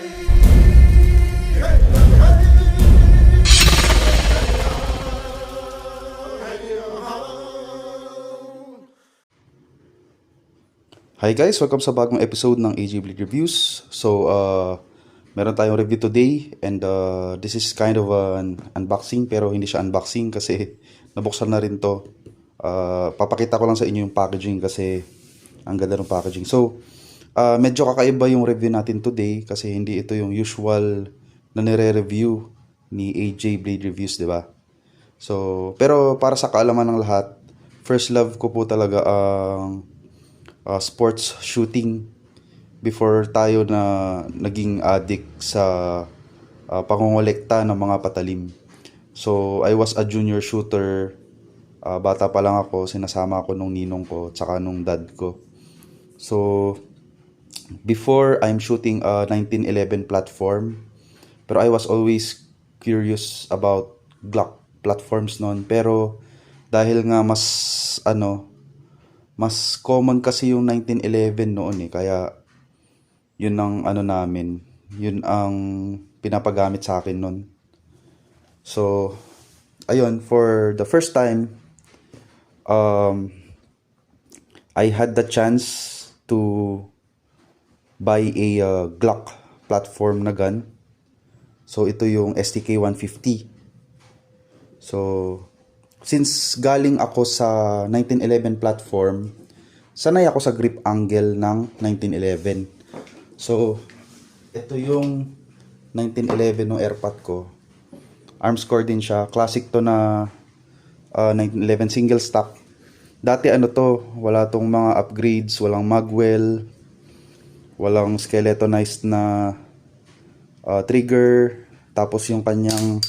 Hi guys, welcome sa bagong episode ng AJ Bleed Reviews. So, meron tayong review today and this is kind of an unboxing pero hindi siya unboxing kasi nabuksan na rin to. Papakita ko lang sa inyo yung packaging kasi ang ganda ng packaging. So, medyo kakaiba yung review natin today kasi hindi ito yung usual na nire-review ni AJ Bleed Reviews, di ba? So, pero para sa kaalaman ng lahat, first love ko po talaga ang sports shooting before tayo na naging addict sa pangongolekta ng mga patalim. So, I was a junior shooter. Bata pa lang ako, sinasama ako nung ninong ko tsaka nung dad ko. So, before I'm shooting a 1911 platform, pero I was always curious about Glock platforms noon. Pero dahil nga mas common kasi yung 1911 noon kaya yun ang namin, yun ang pinapagamit sa akin noon. So, ayun, for the first time, I had the chance to buy a Glock platform na gun. So, ito yung STK 150. So, since galing ako sa 1911 platform, sanay ako sa grip angle ng 1911. So, ito yung 1911 ng airpot ko. Armscore din siya. Classic to na 1911 single stock. Dati wala tong mga upgrades, walang magwell, walang skeletonized na trigger, tapos yung kanyang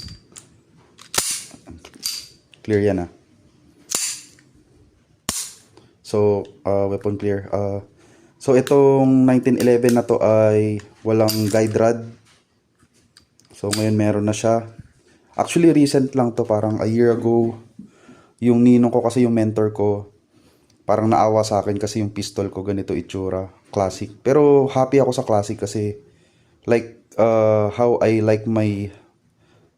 clear yan So, weapon clear. So, itong 1911 na to ay walang guide rod. So, ngayon meron na siya. Actually, recent lang to. Parang a year ago. Yung ninong ko kasi yung mentor ko. Parang naawa sa akin kasi yung pistol ko ganito itsura. Classic. Pero happy ako sa classic kasi like how I like my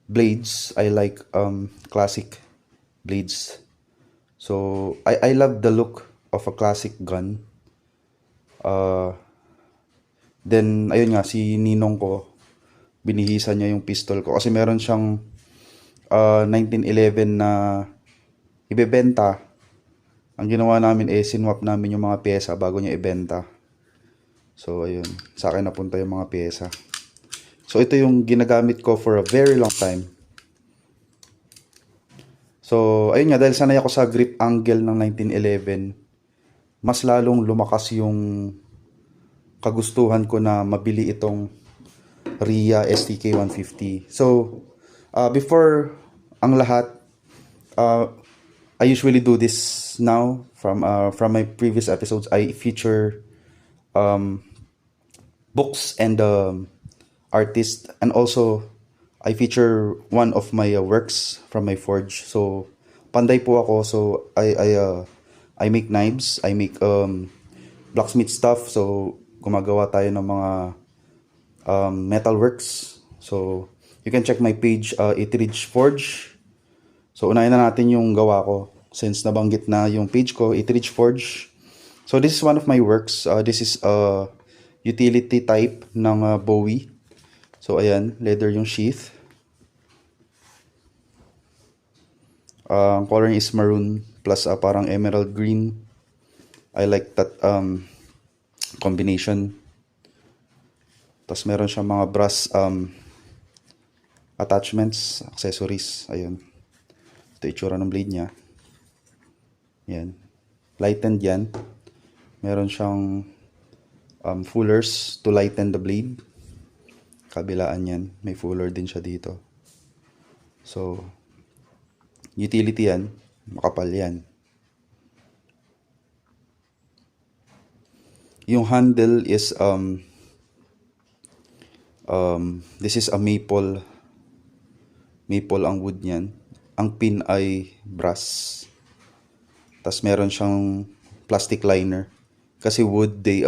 blades. I like classic blades. So, I love the look of a classic gun. Then, ayun nga, si ninong ko, binihisan niya yung pistol ko. Kasi meron siyang 1911 na ibebenta. Ang ginawa namin sinwap namin yung mga pyesa bago niya ibenta. So, ayun. Sa akin napunta yung mga pyesa. So, ito yung ginagamit ko for a very long time. So, ayun nga, dahil sanay ako sa grip angle ng 1911, mas lalong lumakas yung kagustuhan ko na mabili itong RIA STK 150. So, before ang lahat, I usually do this now from my previous episodes. I feature books and artists, and also I feature one of my works from my forge. So, panday po ako. So, I make knives. I make blacksmith stuff. So, gumagawa tayo ng mga metalworks. So, you can check my page, Itridge Forge. So, unahin na natin yung gawa ko. Since nabanggit na yung page ko, Itridge Forge. So, this is one of my works. This is a utility type ng Bowie. So, ayan, leather yung sheath. Coloring is maroon plus parang emerald green. I like that combination. Tapos meron siyang mga brass attachments, accessories. Ayun. Ito itsura ng blade niya. Yan. Lightened yan. Meron siyang fullers to lighten the blade. Kabilaan yan. May fuller din siya dito. So, utility yan. Makapal yan. Yung handle is this is a maple ang wood niyan. Ang pin ay brass. Tas meron siyang plastic liner kasi wood they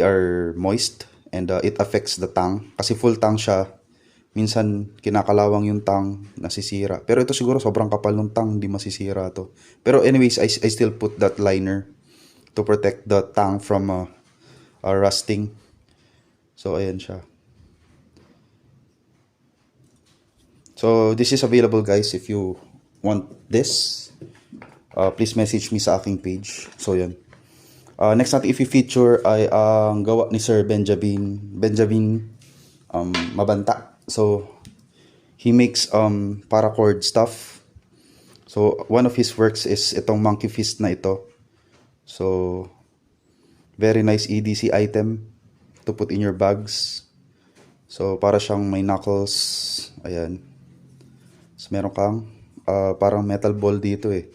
are moist and it affects the tang kasi full tang siya. Minsan kinakalawang yung tang, nasisira. Pero ito siguro sobrang kapal ng tang, hindi masisira to. Pero anyways, I still put that liner to protect the tang from rusting. So ayan siya. So this is available guys if you want this. Please message me sa aking page. So yan. Next natin i-feature ay ang gawa ni Sir Benjamin Mabanta. So he makes paracord stuff. So one of his works is itong monkey fist na ito. So very nice EDC item to put in your bags. So para siyang may knuckles. Ayan. So meron kang parang metal ball dito eh.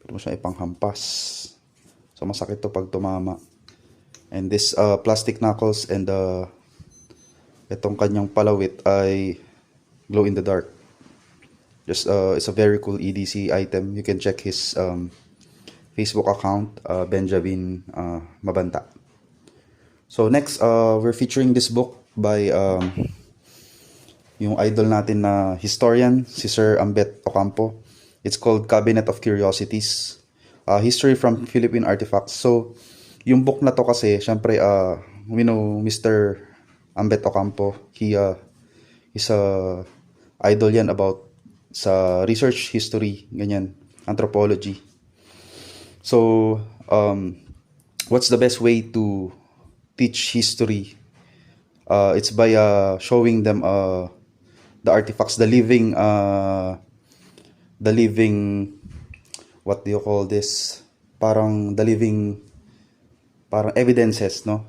Pwede mo siyang ipanghampas. So masakit to pag tumama. And this plastic knuckles and itong kanyang palawit ay glow in the dark. Just it's a very cool EDC item. You can check his Facebook account, Benjamin Mabanta. So next, we're featuring this book by yung idol natin na historian, si Sir Ambet Ocampo. It's called Cabinet of Curiosities, History from Philippine Artifacts. So yung book na to kasi, syempre, we know Mr. Ambet Ocampo, he is a idol yan about sa research history, ganyan, anthropology. So, what's the best way to teach history? It's by showing them the artifacts, the living, what do you call this? Parang the living, parang evidences, no?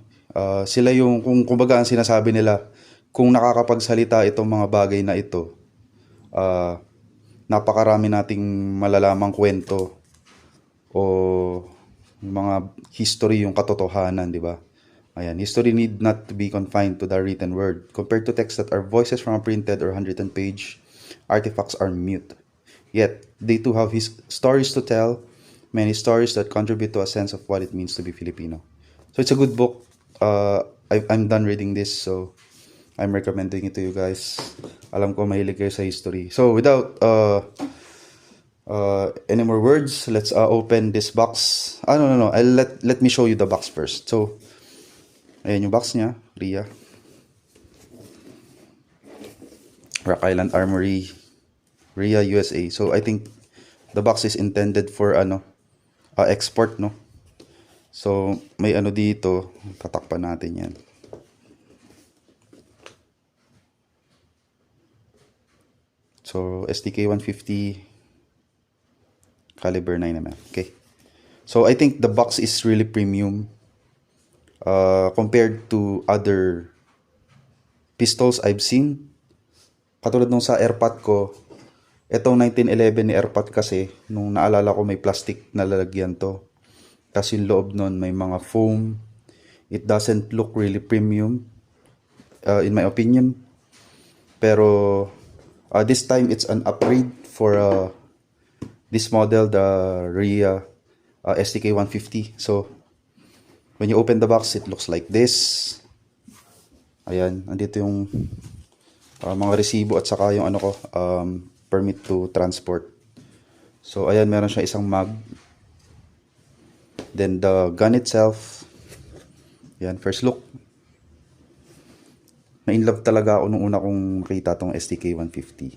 Sila yung, kung kumbaga ang sinasabi nila, kung nakakapagsalita itong mga bagay na ito, napakarami nating malalamang kwento o mga history, yung katotohanan, di ba? Ayan, history need not to be confined to the written word. Compared to texts that are voices from a printed or handwritten page, artifacts are mute. Yet, they too have stories to tell, many stories that contribute to a sense of what it means to be Filipino. So it's a good book. I'm done reading this, so I'm recommending it to you guys. Alam ko mahilig kayo sa history. So without any more words, let's open this box. No. Let me show you the box first. So ayan yung box niya, Ria. Rock Island Armory, Ria, USA. So I think the box is intended for export, no? So may dito, tatakpan natin yan. So STK 150 caliber 9mm. Okay. So I think the box is really premium compared to other pistols I've seen. Katulad nung sa AirPod ko, itong 1911 ni AirPod kasi, nung naalala ko may plastic na lalagyan to. Tapos yung loob nun may mga foam. It doesn't look really premium, in my opinion. Pero this time it's an upgrade for this model, the Ria STK 150. So when you open the box, it looks like this. Ayan, andito yung mga resibo at saka yung permit to transport. So ayan, meron siya isang mag. Then the gun itself. Ayan, first look. Na-inlove talaga ako nung una kong makita tong STK 150.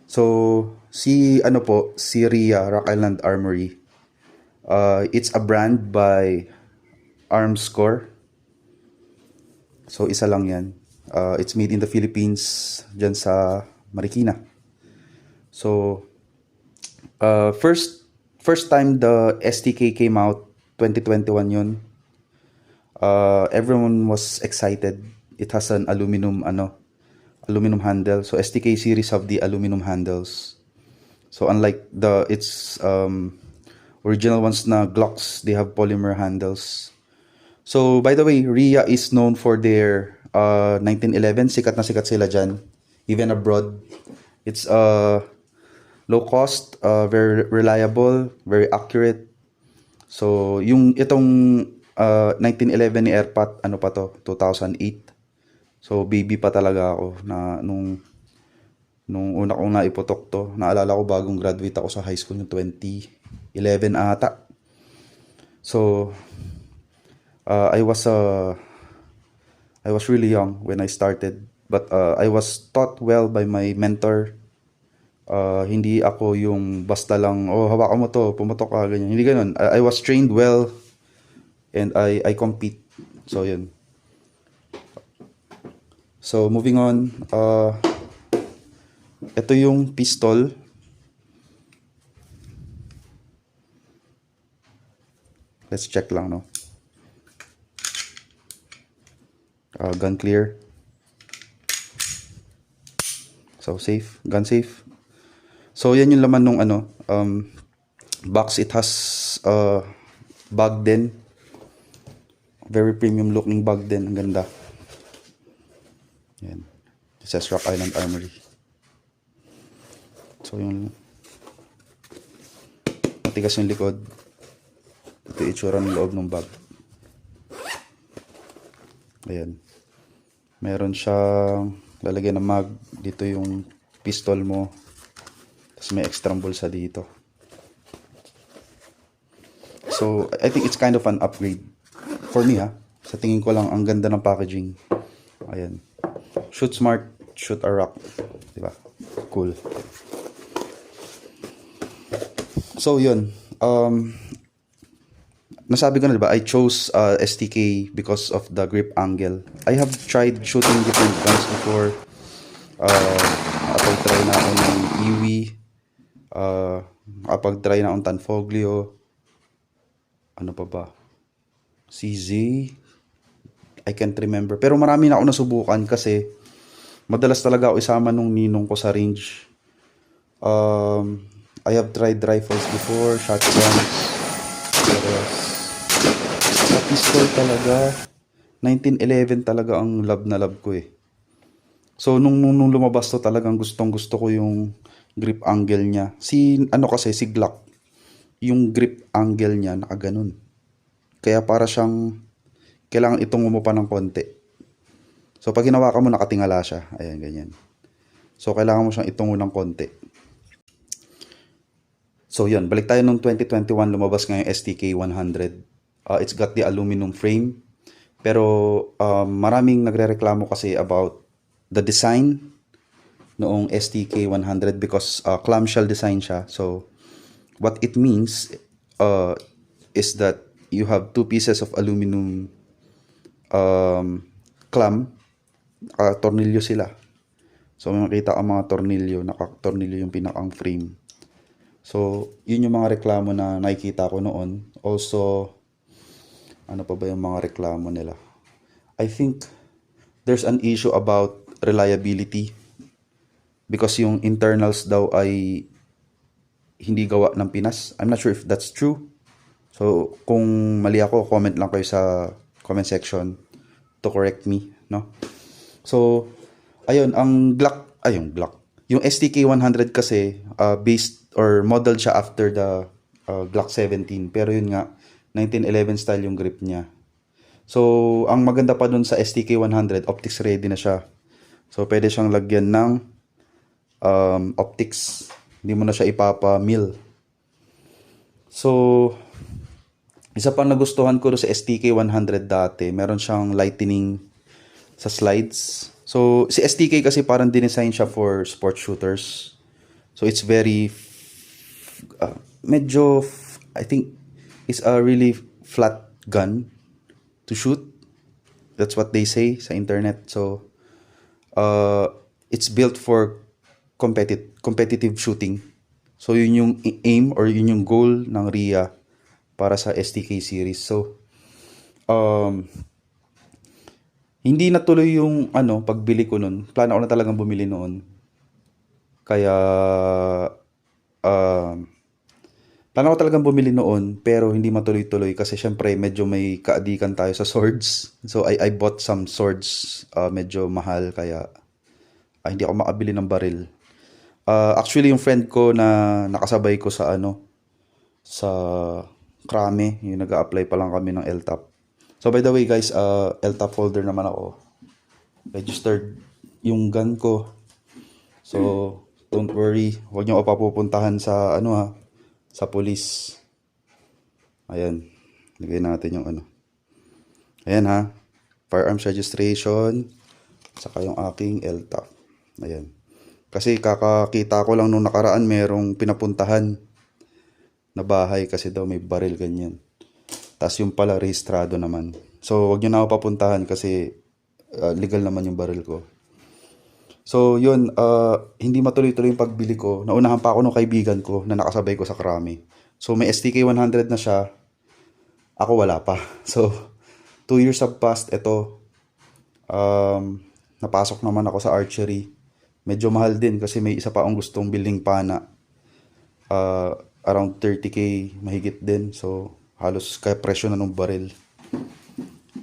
So si Ria Rock Island Armory. It's a brand by Armscore. So isa lang yan. It's made in the Philippines, dyan sa Marikina. So first time the STK came out, 2021 yun. Everyone was excited. It has an aluminum handle. So STK series have the aluminum handles. So unlike its original ones na Glocks, they have polymer handles. So by the way, Ria is known for their 1911. Sikat na sikat sila dyan, even abroad. It's low cost, very reliable, very accurate. So yung itong 1911 ni Airpat, ano pa to, 2008. So baby pa talaga ako na nung una kong naiputok to. Naalala ko bagong graduate ako sa high school noong 2011 ata. So I was really young when I started, but I was taught well by my mentor. Hindi ako yung basta lang, oh hawakan mo to, pumutok ka, ganyan. Hindi ganun. I was trained well and I compete. So yun. So moving on, ito yung pistol. Let's check lang, no? Gun clear. So safe, gun safe. So yan yung laman nung ano, box. It has bag din. Very premium looking bag din, ang ganda. Yan. It says Rock Island Armory. So yung matigas yung likod. Ito yung itsura ng loob ng bag. Ayan. Meron siyang lalagyan ng mag. Dito yung pistol mo. Tapos may extra bulsa dito. So, I think it's kind of an upgrade. For me, ha. Sa tingin ko lang, ang ganda ng packaging. Ayan. Shoot smart, shoot a rock. Diba? Cool. So, yun. Nasabi ko na, diba? I chose STK because of the grip angle. I have tried shooting different guns before. Nakapag-try na ako ng Iwi. Nakapag-try na akong Tanfoglio. Ano pa ba? CZ. I can't remember. Pero marami na ako nasubukan kasi madalas talaga ako isama nung ninong ko sa range. I have tried rifles before, shotguns. Pero sa pistol talaga, 1911 talaga ang love na love ko eh. So nung lumabas to, talagang gustong gusto ko yung grip angle niya. Si Glock, yung grip angle niya nakaganon. Kaya para siyang kailangan itungo mo pa ng konti. So pag hinawakan mo, nakatingala siya. Ayan, ganyan. So kailangan mo siyang itungo ng konti. So yun, balik tayo nung 2021, lumabas nga yung STK 100. It's got the aluminum frame. Pero maraming nagrereklamo kasi about the design noong STK 100 because clamshell design siya. So what it means is that you have two pieces of aluminum clamp. Tornilyo sila. So makikita ang mga tornilyo, nakatornilyo yung pinakang frame. So yun yung mga reklamo na nakikita ko noon. Also, ano pa ba yung mga reklamo nila? I think there's an issue about reliability because yung internals daw ay hindi gawa ng Pinas. I'm not sure if that's true. So kung mali ako, comment lang kayo sa comment section to correct me, no? So ayun, yung STK 100 kasi based or modeled siya after the Glock 17, pero yun nga 1911 style yung grip niya. So ang maganda pa dun sa STK 100, optics ready na siya. So pwede siyang lagyan ng optics. Hindi mo na siya ipapa-mill. So isa pang nagustuhan ko sa STK 100 dati, meron siyang lightening sa slides. So si STK kasi parang dinesign siya for sport shooters. So it's very I think it's a really flat gun to shoot. That's what they say sa internet. So it's built for competitive shooting. So yun yung aim or yun yung goal ng RIA para sa STK series. So hindi natuloy yung pagbili ko nun. Plano ko na talagang bumili noon. Kaya plano ko talagang bumili noon pero hindi matuloy-tuloy kasi syempre medyo may kaadikan tayo sa swords. So I bought some swords medyo mahal kaya hindi ako makabili ng baril. Actually yung friend ko na nakasabay ko sa sa Krame, yung nag-a-apply pa lang kami ng LTAP. So by the way guys, LTAP holder naman ako. Registered yung gun ko. So don't worry, huwag niyo ako papupuntahan sa ano ha, sa police. Ayan. Lagay natin yung ano. Ayan ha. Firearms registration. Saka yung aking LTAP. Ayan. Kasi kakakita ko lang nung nakaraan merong pinapuntahan na bahay kasi daw may baril ganyan. Tapos yung pala rehistrado naman. So wag niyo na ako papuntahan kasi legal naman yung baril ko. So yun, hindi matuloy-tuloy yung pagbili ko. Naunahan pa ako ng kaibigan ko na nakasabay ko sa Krami. So may STK 100 na siya. Ako wala pa. So 2 years have passed. Ito, napasok naman ako sa archery. Medyo mahal din kasi may isa pa akong gustong building pana. Around 30k mahigit din. So halos kaya presyo na ng baril.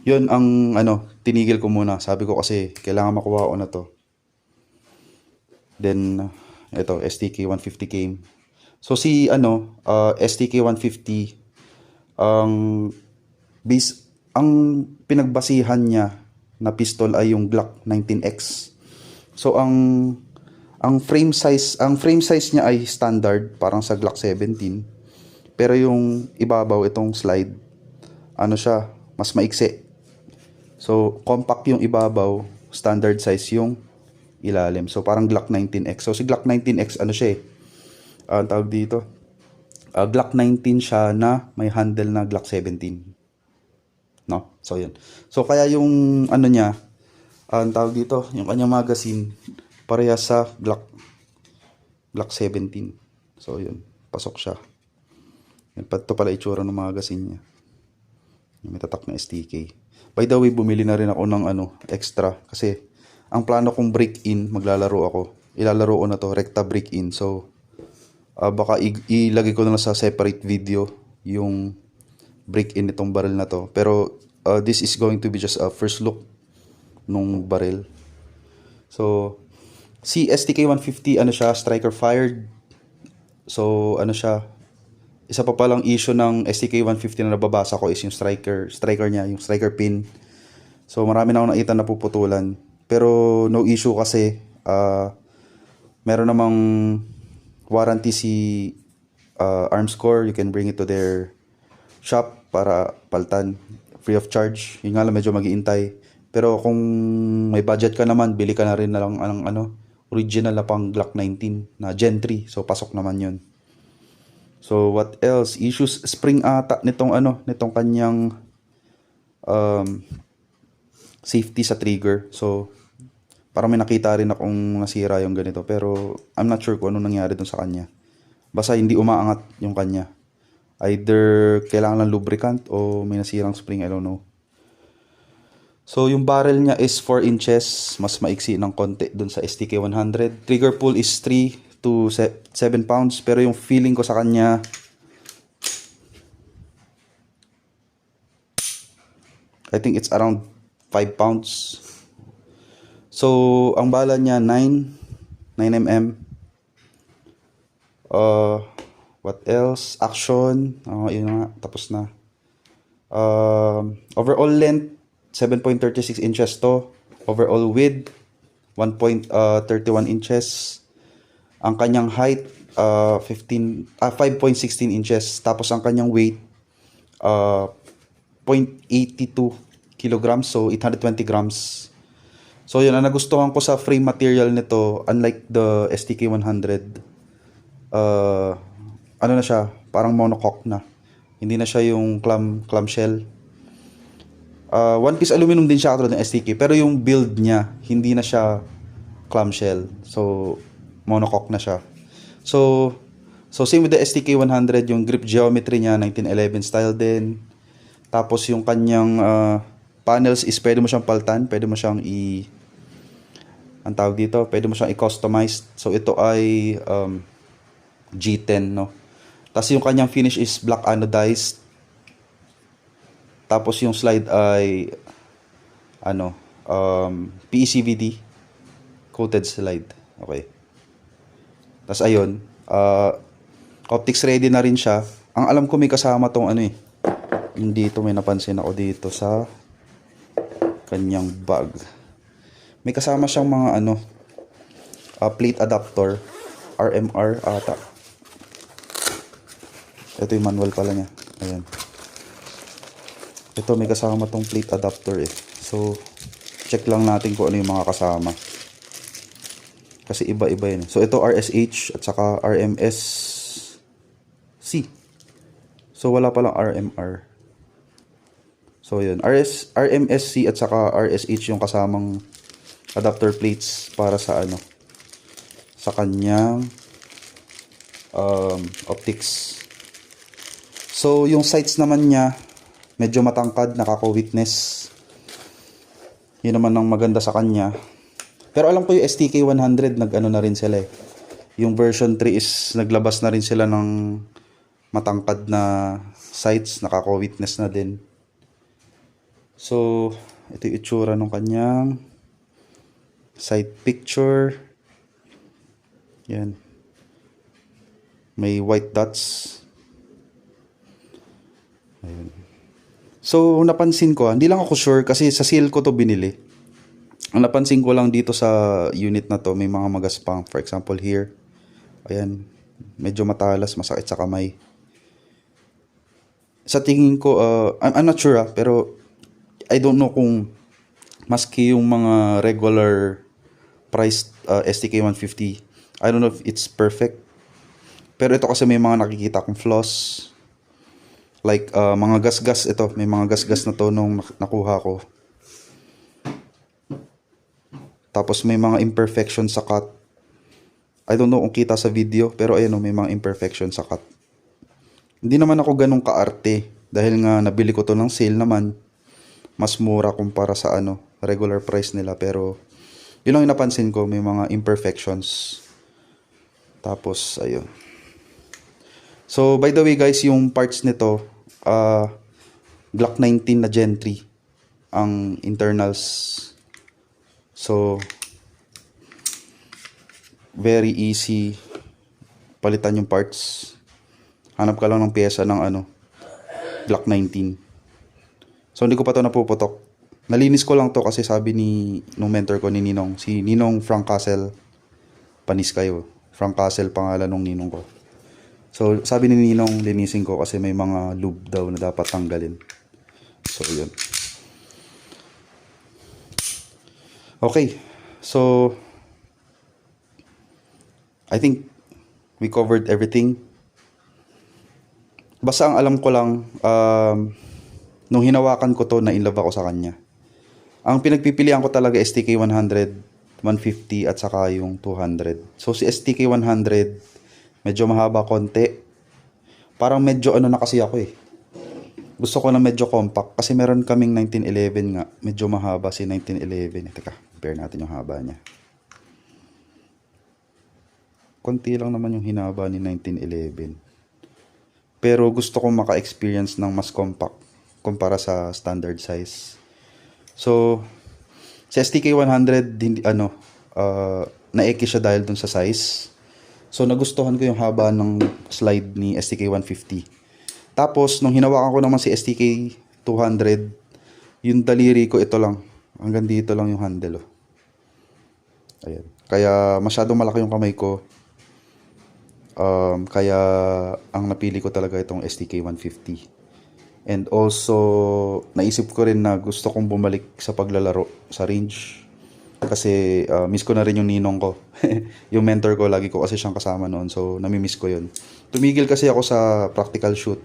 Yun ang ano, tinigil ko muna. Sabi ko kasi kailangan makuha ko na to. Then ito STK 150 came. So si ano, STK 150 ang pinagbasihan niya na pistol ay yung Glock 19X. So ang frame size niya ay standard parang sa Glock 17. Pero yung ibabaw itong slide ano siya, mas maiksi. So compact yung ibabaw, standard size yung ilalim. So parang Glock 19X. So si Glock 19X ano siya ang tawag dito. Glock 19 siya na may handle na Glock 17. No? So yun. So kaya yung ano niya, ang tawag dito, yung kanyang magazine parehas sa Glock 17. So yun, pasok siya. Yan ito pala itsura ng magazine niya. May tatak na STK. By the way, bumili na rin ako ng ano, extra kasi ang plano kong break-in, maglalaro ako. Ilalaro ko na to, Recta break-in. So baka ilagay ko na lang sa separate video yung break-in nitong barrel na to. Pero this is going to be just a first look nung barrel. So si STK 150 ano siya, striker fired. So ano siya, isa pa palang issue ng STK 150 na nababasa ko is yung striker niya, yung striker pin. So marami na akong nakita na puputulan. Pero no issue kasi meron namang warranty si Armscore. You can bring it to their shop para paltan free of charge. Yung nga lang medyo mag-iintay. Pero kung may budget ka naman, bili ka na rin na lang ng ano, original na pang Glock 19 na Gen 3. So pasok naman 'yun. So what else? Issues spring ata nitong ano, nitong kanyang safety sa trigger. So parang may nakita rin akong nasira yung ganito, pero I'm not sure kung ano nangyari dun sa kanya. Basta hindi umaangat yung kanya. Either kailangan ng lubricant o may nasirang spring, I don't know. So yung barrel niya is 4 inches, mas maiksi ng konti dun sa STK 100. Trigger pull is 3 to 7 pounds, pero yung feeling ko sa kanya I think it's around 5 pounds. So ang bala niya 9 mm. What else? Action. Yun nga, tapos na. Overall length 7.36 inches to. Overall width 1.31 inches. Ang kanyang height 5.16 inches. Tapos ang kanyang weight 0.82 kilograms, so 820 grams. So yun, ang nagustuhan ko sa frame material nito, unlike the STK 100, ano na siya, parang monocoque na. Hindi na siya yung clamshell. One piece aluminum din siya katulad ng STK, pero yung build niya hindi na siya clamshell. So monocoque na siya. So same with the STK 100, yung grip geometry niya 1911 style din. Tapos yung kanyang panels is pwede mo siyang paltan, pwede mo siyang ang tawag dito, pwede mo siyang i-customize. So ito ay G10, no. Tapos yung kanyang finish is black anodized. Tapos yung slide ay PECVD coated slide. Okay. Tapos ayun, optics ready na rin siya. Ang alam ko may kasama tong Dito may napansin ako dito sa kanyang bag. May kasama siyang mga plate adapter, RMR ata. Ito yung manual pala niya. Ayan. Ito may kasama tong plate adapter eh. So, check lang natin kung ano yung mga kasama. Kasi iba-iba yun. So, ito RSH at saka RMSC. So, wala palang RMR. So, yun. RMSC at saka RSH yung kasamang adapter plates para sa sa kanyang optics. So, yung sights naman niya, medyo matangkad, nakaka-witness. Yun naman ang maganda sa kanya. Pero alam ko yung STK100, nag-ano na rin sila eh. Yung version 3 is naglabas na rin sila ng matangkad na sights, nakaka-witness na din. So, ito yung itsura ng kanyang side picture. Yan. May white dots. Ayun. So, napansin ko, hindi lang ako sure kasi sa sale ko to binili. Ang napansin ko lang dito sa unit na to, may mga magaspang. For example, here. Ayan. Medyo matalas, masakit sa kamay. Sa tingin ko, I'm not sure pero I don't know kung maski yung mga regular priced STK150, I don't know if it's perfect. Pero ito kasi may mga nakikita akong flaws. Like, mga gasgas ito. May mga gasgas na to nung nakuha ko. Tapos may mga imperfection sa cut. I don't know kung kita sa video, pero ayun may mga imperfection sa cut. Hindi naman ako ganun kaarte. Dahil nga nabili ko to ng sale naman. Mas mura kumpara sa regular price nila. Pero yun lang yung napansin ko, may mga imperfections. Tapos, ayun. So, by the way guys, yung parts nito, Glock 19 na Gen 3 ang internals. So, very easy palitan yung parts. Hanap ka lang ng pyesa ng Glock 19. So, hindi ko pa to napuputok. Nalinis ko lang to kasi sabi nung mentor ko ni Ninong, si Ninong Frank Castle, panis kayo. Frank Castle pangalan nung Ninong ko. So, sabi ni Ninong, linisin ko kasi may mga lube daw na dapat tanggalin. So, yun. Okay. So, I think we covered everything. Basta ang alam ko lang, nung hinawakan ko to, na-inlove ako sa kanya. Ang pinagpipilian ko talaga STK 100, 150 at saka yung 200. So, si STK 100, medyo mahaba konti. Parang medyo na kasi ako eh. Gusto ko na medyo compact. Kasi meron kaming 1911 nga. Medyo mahaba si 1911. Teka, compare natin yung haba niya. Konti lang naman yung hinaba ni 1911. Pero gusto kong maka-experience ng mas compact kumpara sa standard size. So, sa STK 100, naeki siya dahil dun sa size. So, nagustuhan ko yung haba ng slide ni STK 150. Tapos, nung hinawakan ko naman si STK 200, yung daliri ko ito lang. Hanggang dito lang yung handle. Oh. Ayan. Kaya, masyadong malaki yung kamay ko. Kaya, ang napili ko talaga itong STK 150. And also, naisip ko rin na gusto kong bumalik sa paglalaro sa range. Kasi miss ko na rin yung ninong ko. Yung mentor ko, lagi ko kasi siyang kasama noon. So, nami-miss ko yun. Tumigil kasi ako sa practical shoot.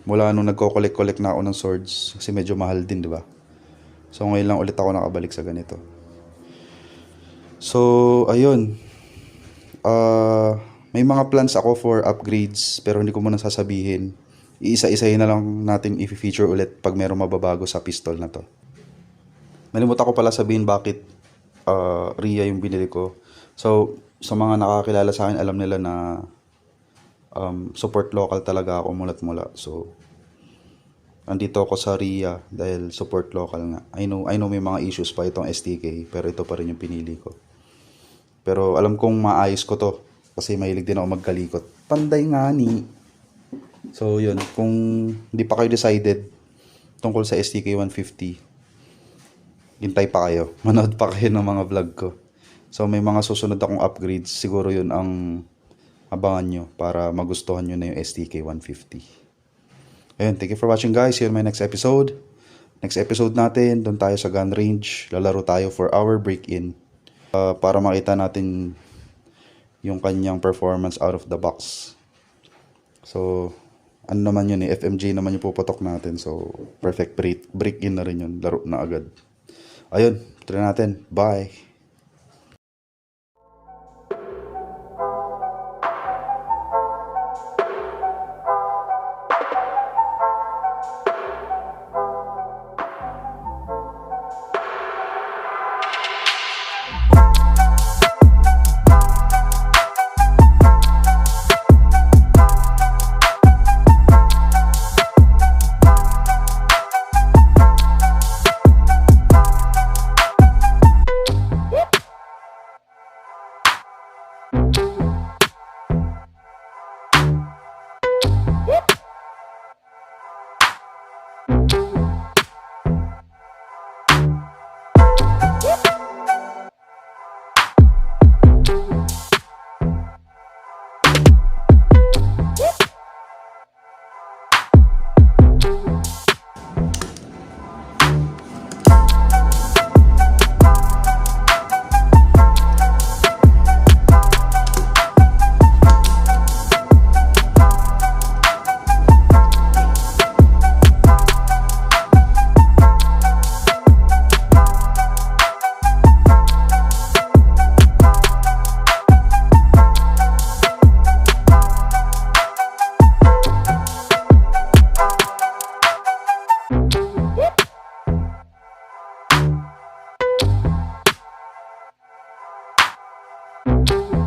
Mula nung nagko-collect na ako ng swords. Kasi medyo mahal din, di ba? So, ngayon lang ulit ako nakabalik sa ganito. So, ayun. May mga plans ako for upgrades. Pero hindi ko muna sasabihin. Iisa-isahin na lang natin i-feature ulit pag merong mababago sa pistol na to. Nalimutan ko pala sabihin bakit RIA yung binili ko. So, sa mga nakakilala sa akin, alam nila na support local talaga ako mulat mula. So, andito ako sa RIA dahil support local nga. I know may mga issues pa itong STK, pero ito pa rin yung pinili ko. Pero alam kong maayos ko to kasi mahilig din ako magkalikot. Panday nga ni. So yun, kung hindi pa kayo decided tungkol sa STK150, hintay pa kayo. Manood pa kayo ng mga vlog ko. So may mga susunod akong upgrades. Siguro yun ang abangan nyo para magustuhan nyo na yung STK150. Ayun, thank you for watching guys. See you in my next episode. Next episode natin, doon tayo sa gun range. Lalaro tayo for our break-in. Para makita natin yung kanyang performance out of the box. So, ano naman yun FMJ naman yung puputok natin. So, perfect break-in na rin yun. Laro na agad. Ayun, try natin. Bye! You